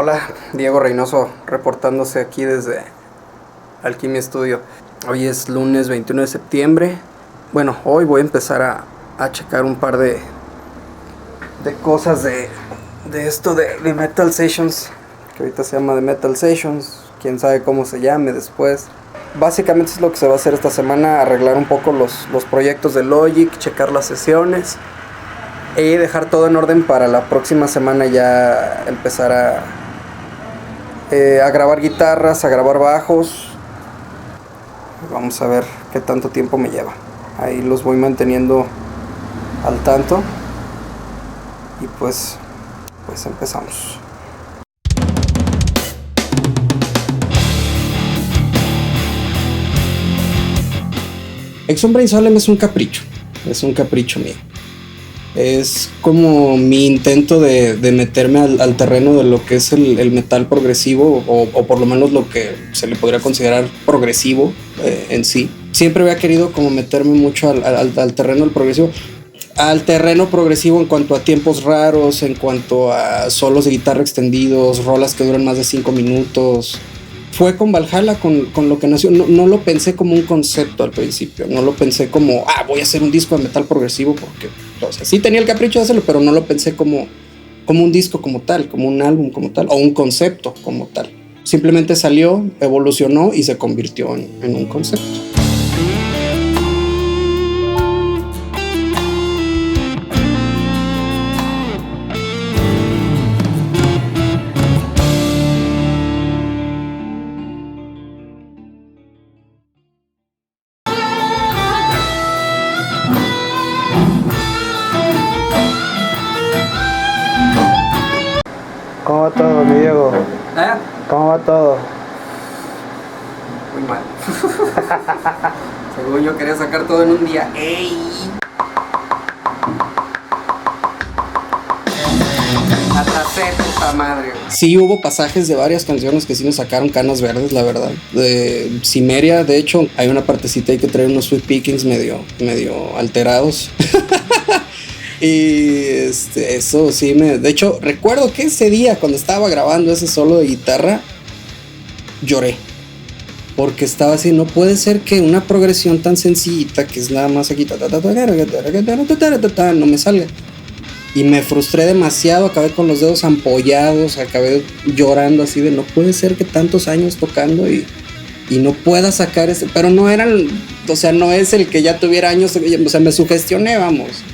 Hola, Diego Reynoso reportándose aquí desde Alquimia Studio. Hoy es lunes 21 de septiembre. Bueno, hoy voy a empezar a checar un par de cosas de esto de Metal Sessions, que ahorita se llama de Metal Sessions, quién sabe cómo se llame después. Básicamente es lo que se va a hacer esta semana, arreglar un poco los proyectos de Logic, checar las sesiones y dejar todo en orden para la próxima semana ya empezar a grabar guitarras, a grabar bajos. Vamos a ver qué tanto tiempo me lleva. Ahí los voy manteniendo al tanto. Y pues empezamos. Exo Brainstorm es un capricho mío. Es como mi intento de meterme al terreno de lo que es el metal progresivo, o por lo menos lo que se le podría considerar progresivo en sí. Siempre había querido como meterme mucho al terreno del progresivo. Al terreno progresivo en cuanto a tiempos raros, en cuanto a solos de guitarra extendidos, rolas que duran más de 5 minutos. Fue con Valhalla con lo que nació. No lo pensé como un concepto al principio. No lo pensé como, voy a hacer un disco de metal progresivo, porque, o sea, sí tenía el capricho de hacerlo, pero no lo pensé como un disco como tal, como un álbum como tal, o un concepto como tal. Simplemente salió, evolucionó y se convirtió en un concepto. ¿Cómo va todo, mi Diego? ¿Cómo va todo? Muy mal. Según yo quería sacar todo en un día. ¡Ey! Atrasé, puta madre. Sí hubo pasajes de varias canciones que sí me sacaron canas verdes, la verdad. De Cimeria, de hecho, hay una partecita ahí que trae unos sweet pickings medio alterados. Y eso sí de hecho, recuerdo que ese día cuando estaba grabando ese solo de guitarra, lloré. Porque estaba así, no puede ser que una progresión tan sencillita, que es nada más aquí, no me salga. Y me frustré demasiado, acabé con los dedos ampollados, acabé llorando así de no puede ser que tantos años tocando y no pueda sacar ese. Pero no eran, o sea, no es el que ya tuviera años, o sea, me sugestioné, vamos.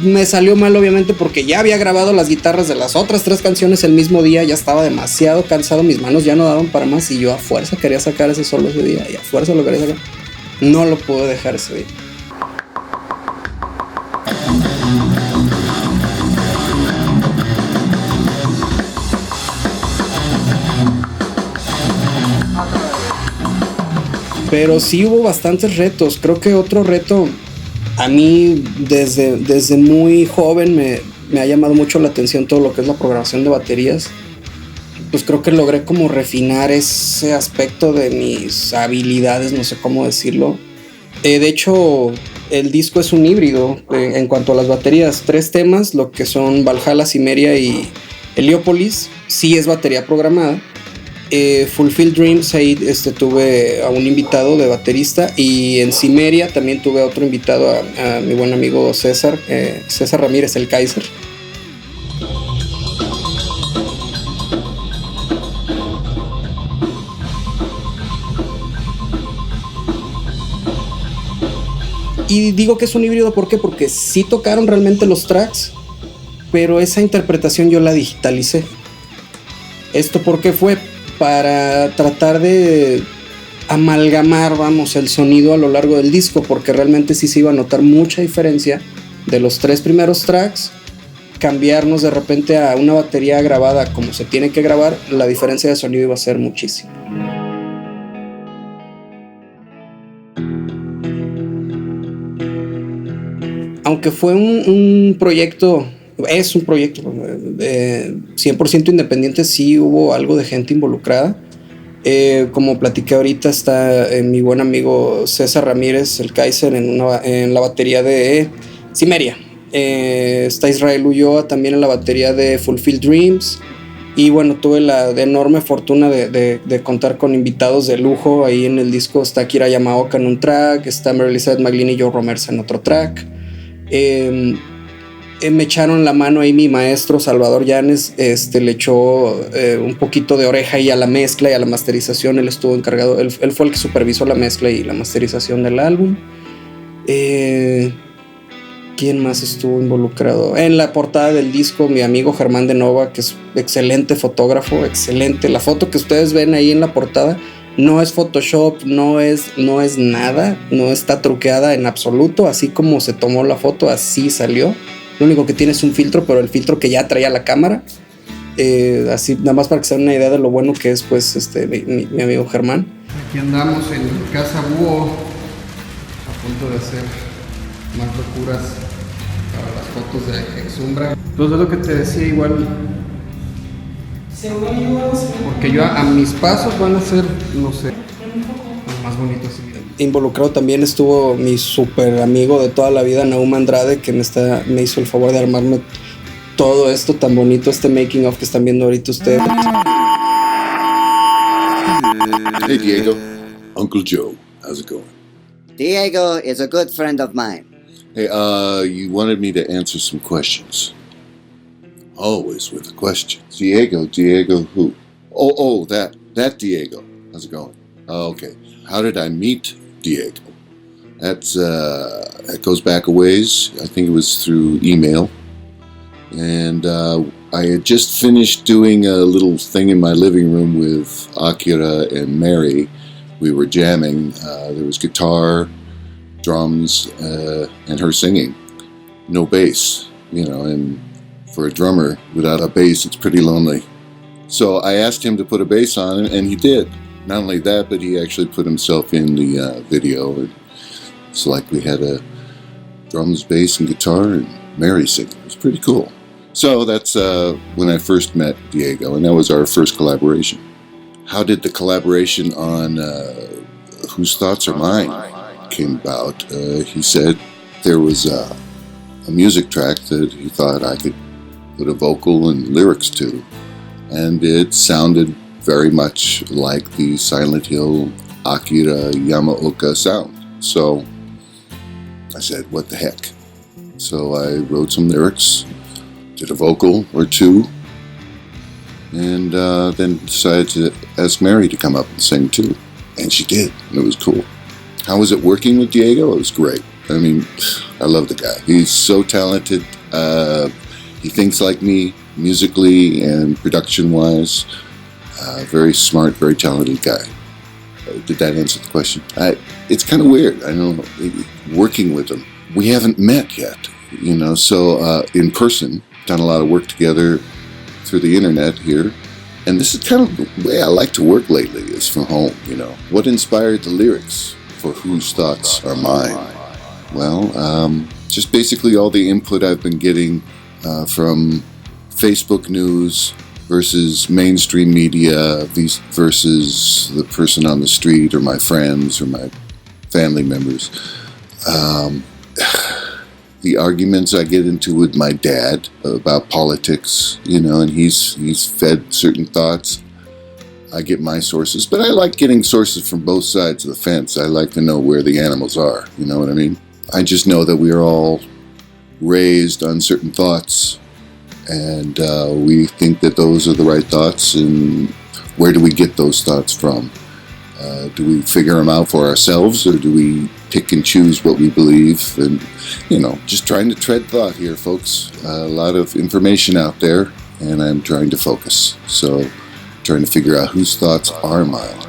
Me salió mal obviamente porque ya había grabado las guitarras de las otras 3 canciones el mismo día, ya estaba demasiado cansado, mis manos ya no daban para más y yo a fuerza quería sacar ese solo ese día y a fuerza lo quería sacar. No lo pude dejar ese día. Pero sí hubo bastantes retos. Creo que otro reto a mí desde muy joven me ha llamado mucho la atención todo lo que es la programación de baterías. Pues creo que logré como refinar ese aspecto de mis habilidades, no sé cómo decirlo. De hecho, el disco es un híbrido en cuanto a las baterías. 3 temas, lo que son Valhalla, Cimeria y Heliópolis, sí es batería programada. Fulfill Dreams, ahí tuve a un invitado de baterista, y en Cimeria también tuve a otro invitado, a mi buen amigo César Ramírez, el Kaiser. Y digo que es un híbrido, ¿por qué? Porque sí tocaron realmente los tracks, pero esa interpretación yo la digitalicé. ¿Esto por qué fue? Para tratar de amalgamar, vamos, el sonido a lo largo del disco, porque realmente sí se iba a notar mucha diferencia de los 3 primeros tracks. Cambiarnos de repente a una batería grabada como se tiene que grabar, la diferencia de sonido iba a ser muchísima. Aunque fue un proyecto, es un proyecto 100% independiente, sí hubo algo de gente involucrada. Como platiqué ahorita, está mi buen amigo César Ramírez, el Kaiser, en la batería de Cimeria. Está Israel Ulloa también en la batería de Fulfill Dreams. Y bueno, tuve la enorme fortuna de contar con invitados de lujo. Ahí en el disco está Akira Yamaoka en un track, está Mary Elizabeth McGlynn y Joe Romersa en otro track. Me echaron la mano ahí mi maestro Salvador Llanes, le echó un poquito de oreja ahí a la mezcla y a la masterización. Él estuvo encargado, él fue el que supervisó la mezcla y la masterización del álbum. ¿Quién más estuvo involucrado? En la portada del disco, mi amigo Germán de Nova, que es excelente fotógrafo, excelente. La foto que ustedes ven ahí en la portada no es Photoshop, no es nada, no está truqueada en absoluto. Así como se tomó la foto, así salió. Lo único que tiene es un filtro, pero el filtro que ya traía la cámara. Así, nada más para que se den una idea de lo bueno que es, pues, mi amigo Germán. Aquí andamos en Casa Búho, a punto de hacer más locuras para las fotos de Exumbra. Pues es lo que te decía, igual. Porque yo a mis pasos van a ser, no sé, lo más bonito así. Involucrado también estuvo mi super amigo de toda la vida, Naum Andrade, que me hizo el favor de armarme todo esto tan bonito, este making of que están viendo ahorita ustedes. Hey Diego, Uncle Joe, how's it going? Diego is a good friend of mine. Hey, you wanted me to answer some questions. Always with the questions. Diego who? Oh, that Diego. How's it going? Oh, okay. How did I meet Diego? That goes back a ways. I think it was through email. And I had just finished doing a little thing in my living room with Akira and Mary. We were jamming. There was guitar, drums, and her singing. No bass, and for a drummer without a bass, it's pretty lonely. So I asked him to put a bass on, and he did. Not only that, but he actually put himself in the video. It's like we had a drums, bass, and guitar, and Mary singing. It was pretty cool. So that's when I first met Diego, and that was our first collaboration. How did the collaboration on Whose Thoughts Are Mine came about? He said there was a music track that he thought I could put a vocal and lyrics to, and it sounded very much like the Silent Hill Akira Yamaoka sound. So I said, what the heck? So I wrote some lyrics, did a vocal or two, and then decided to ask Mary to come up and sing too. And she did, and it was cool. How was it working with Diego? It was great. I mean, I love the guy. He's so talented. He thinks like me, musically and production-wise. Very smart, very talented guy. Did that answer the question? It's kind of weird, I know, working with him. We haven't met yet, so in person, done a lot of work together through the internet here. And this is kind of the way I like to work lately, is from home, What inspired the lyrics for Whose Thoughts Are Mine? Well, just basically all the input I've been getting from Facebook news versus mainstream media versus the person on the street or my friends or my family members. The arguments I get into with my dad about politics, and he's fed certain thoughts. I get my sources, but I like getting sources from both sides of the fence. I like to know where the animals are, you know what I mean? I just know that we are all raised on certain thoughts, and we think that those are the right thoughts, and where do we get those thoughts from? Do we figure them out for ourselves, or do we pick and choose what we believe? And, just trying to tread thought here, folks. A lot of information out there, and I'm trying to focus. So, trying to figure out whose thoughts are mine.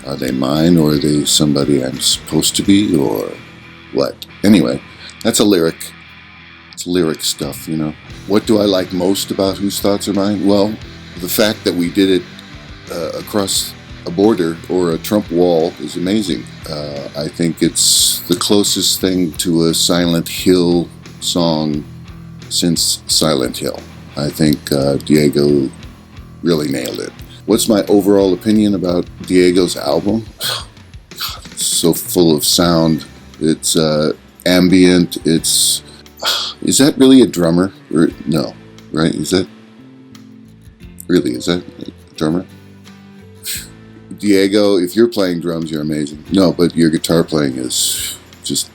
Are they mine, or are they somebody I'm supposed to be, or what? Anyway, that's a lyric. It's lyric stuff, What do I like most about Whose Thoughts Are Mine? Well, the fact that we did it across a border or a Trump wall is amazing. I think it's the closest thing to a Silent Hill song since Silent Hill. I think Diego really nailed it. What's my overall opinion about Diego's album? God, it's so full of sound. It's ambient. Is that really a drummer? Or no, right? Is that Really, is that a drummer? Diego, if you're playing drums, you're amazing. No, but your guitar playing is just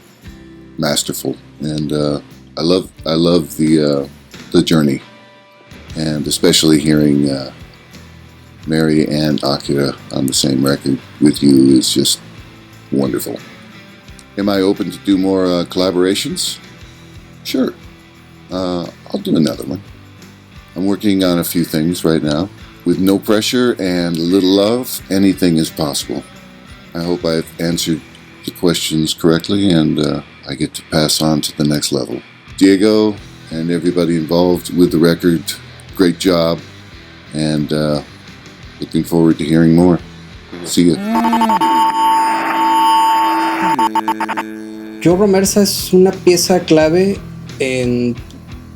masterful, and I love the journey, and especially hearing Mary and Akira on the same record with you is just wonderful. Am I open to do more collaborations? Sure. I'll do another one. I'm working on a few things right now. With no pressure and a little love, anything is possible. I hope I've answered the questions correctly and I get to pass on to the next level. Diego and everybody involved with the record, great job, and looking forward to hearing more. See ya. Joe Romersa es una pieza clave en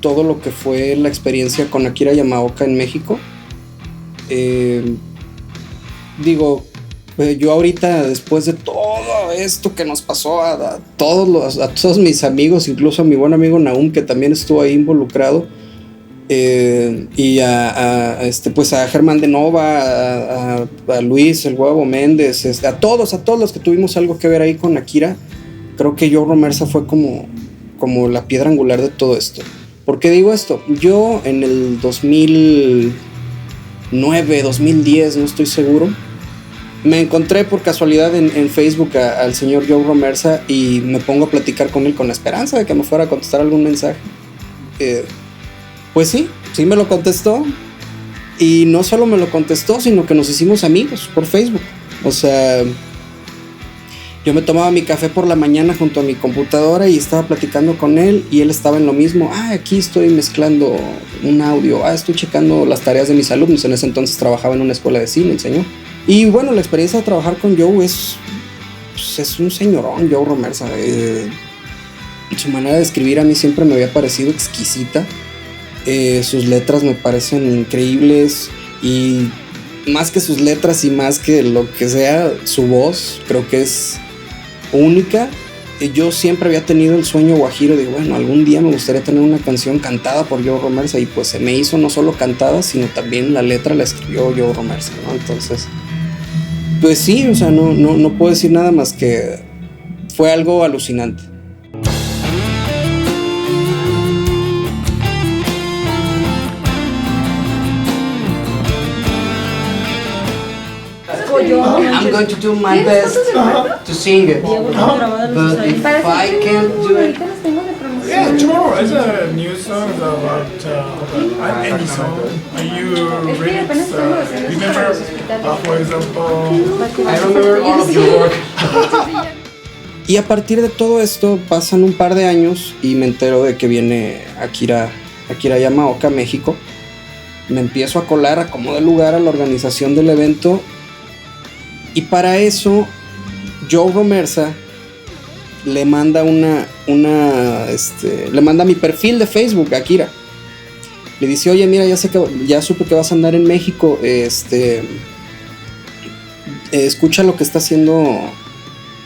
todo lo que fue la experiencia con Akira Yamaoka en México. Yo ahorita, después de todo esto que nos pasó a todos mis amigos, incluso a mi buen amigo Nahum, que también estuvo ahí involucrado, y a Germán de Nova, a Luis, el Huevo Méndez, a todos los que tuvimos algo que ver ahí con Akira, creo que Joe Romersa fue como la piedra angular de todo esto. ¿Por qué digo esto? Yo en el 2009, 2010, no estoy seguro, me encontré por casualidad en Facebook al señor Joe Romersa y me pongo a platicar con él con la esperanza de que me fuera a contestar algún mensaje. Pues sí me lo contestó, y no solo me lo contestó, sino que nos hicimos amigos por Facebook. O sea, yo me tomaba mi café por la mañana junto a mi computadora y estaba platicando con él, y él estaba en lo mismo. Aquí estoy mezclando un audio, estoy checando las tareas de mis alumnos. En ese entonces trabajaba en una escuela de cine, el señor. Y bueno, la experiencia de trabajar con Joe es un señorón, Joe Romersa. Su manera de escribir a mí siempre me había parecido exquisita. Sus letras me parecen increíbles, y más que sus letras y más que lo que sea, su voz creo que es única. Yo siempre había tenido el sueño guajiro de, bueno, algún día me gustaría tener una canción cantada por Joe Romersa, y pues se me hizo no solo cantada, sino también la letra la escribió Joe Romersa, ¿no? Entonces, pues sí, o sea, no puedo decir nada más que fue algo alucinante. I'm going to do my best to sing it, but if I can't do it... Yeah, tomorrow is a new song about any song. You remember, for example... I remember all of your work. Y a partir de todo esto pasan un par de años y me entero de que viene Akira Yamaoka a México. Me empiezo a colar a como de lugar a la organización del evento. Y para eso, Joe Romersa le manda le manda mi perfil de Facebook a Akira. Le dice, oye, mira, ya supe que vas a andar en México. Escucha lo que está haciendo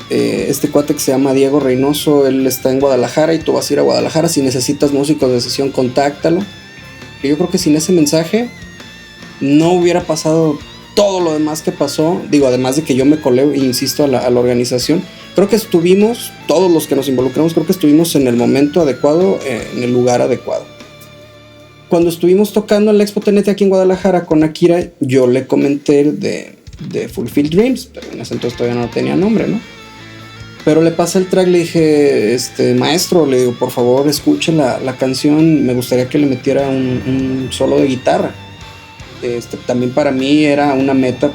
este cuate que se llama Diego Reynoso. Él está en Guadalajara y tú vas a ir a Guadalajara. Si necesitas músicos de sesión, contáctalo. Y yo creo que sin ese mensaje no hubiera pasado todo lo demás que pasó. Digo, además de que yo me colé, insisto, a la organización. Creo que estuvimos, todos los que nos involucramos, creo que estuvimos en el momento adecuado, en el lugar adecuado. Cuando estuvimos tocando en la Expo TNT aquí en Guadalajara con Akira, yo le comenté de Fulfill Dreams, pero en ese entonces todavía no tenía nombre, ¿no? Pero le pasé el track, le dije, maestro, le digo, por favor, escuche la canción, me gustaría que le metiera un solo de guitarra. También para mí era una meta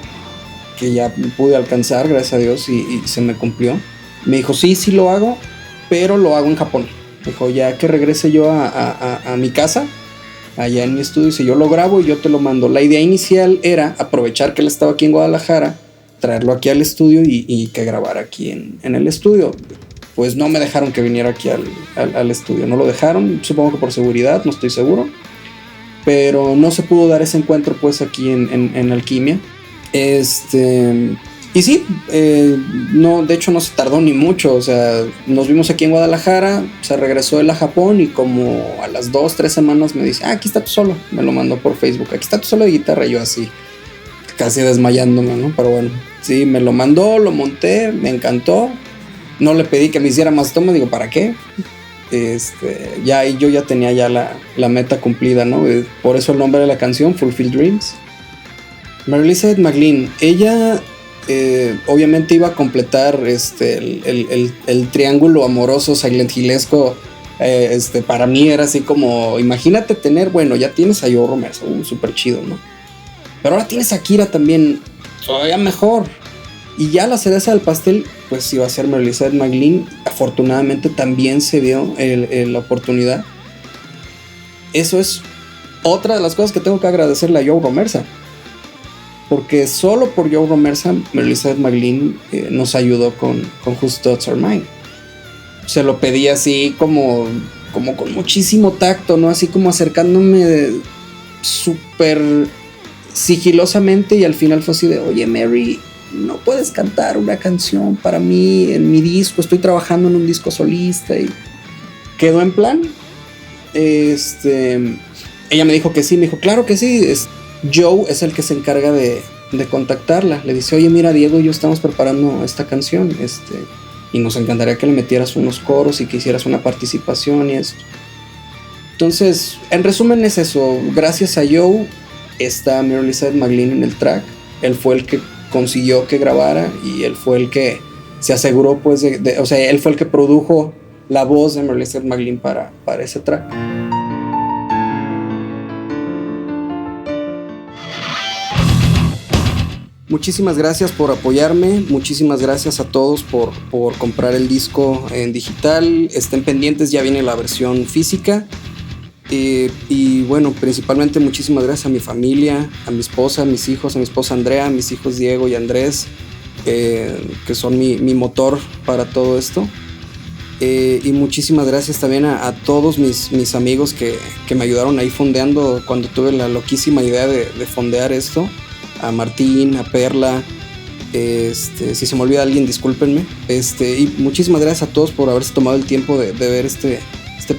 que ya pude alcanzar, gracias a Dios, y se me cumplió. Me dijo, sí lo hago, pero lo hago en Japón. Me dijo, ya que regrese yo a mi casa, allá en mi estudio, si yo lo grabo y yo te lo mando. La idea inicial era aprovechar que él estaba aquí en Guadalajara, traerlo aquí al estudio y que grabara aquí en el estudio. Pues no me dejaron que viniera aquí al estudio, no lo dejaron, supongo que por seguridad, no estoy seguro. Pero no se pudo dar ese encuentro pues aquí en Alquimia. Y Y sí, no, de hecho no se tardó ni mucho, o sea, nos vimos aquí en Guadalajara, se regresó él a Japón y como a las 2-3 semanas me dice, aquí está tu solo, me lo mandó por Facebook, aquí está tu solo de guitarra, y yo así, casi desmayándome, ¿no? Pero bueno, sí, me lo mandó, lo monté, me encantó, no le pedí que me hiciera más tomas, digo, ¿para qué? Ya yo ya tenía ya la meta cumplida, ¿no? Por eso el nombre de la canción, Fulfill Dreams. Mary Elizabeth McGlynn, ella obviamente iba a completar el triángulo amoroso Silent Hillesco. Para mí era así como, imagínate tener, bueno, ya tienes a Joe Romer, súper chido, ¿no? Pero ahora tienes a Kira también, todavía mejor. Y ya la cereza del pastel, pues iba a ser Mary Elizabeth McGlynn. Afortunadamente también se dio la oportunidad. Eso es otra de las cosas que tengo que agradecerle a Joe Romersa. Porque solo por Joe Romersa, Mary Elizabeth McGlynn nos ayudó con Whose Thoughts Are Mine. Se lo pedí así como con muchísimo tacto, ¿no? Así como acercándome súper sigilosamente, y al final fue así de, oye Mary, no puedes cantar una canción para mí en mi disco, estoy trabajando en un disco solista, y quedó en plan. Ella me dijo que sí, me dijo, claro que sí. Joe es el que se encarga de contactarla, le dice, oye mira, Diego y yo estamos preparando esta canción, y nos encantaría que le metieras unos coros y que hicieras una participación y esto. Entonces, en resumen es eso, gracias a Joe está Mary Elizabeth McGlynn en el track. Él fue el que consiguió que grabara y él fue el que se aseguró, pues, o sea, él fue el que produjo la voz de Mary Elizabeth McGlynn para ese track. Muchísimas gracias por apoyarme, muchísimas gracias a todos por comprar el disco en digital. Estén pendientes, ya viene la versión física. Y bueno, principalmente muchísimas gracias a mi familia, a mi esposa, a mis hijos, a mi esposa Andrea, a mis hijos Diego y Andrés, que son mi motor para todo esto. Y muchísimas gracias también a todos mis amigos que me ayudaron ahí fondeando cuando tuve la loquísima idea de fondear esto. A Martín, a Perla, si se me olvida alguien, discúlpenme. Y muchísimas gracias a todos por haberse tomado el tiempo de ver este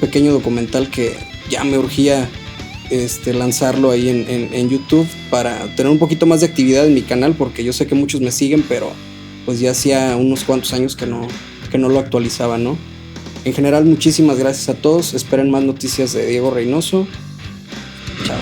pequeño documental que ya me urgía lanzarlo ahí en YouTube para tener un poquito más de actividad en mi canal, porque yo sé que muchos me siguen, pero pues ya hacía unos cuantos años que no lo actualizaba, ¿no? En general, muchísimas gracias a todos. Esperen más noticias de Diego Reynoso. Chao.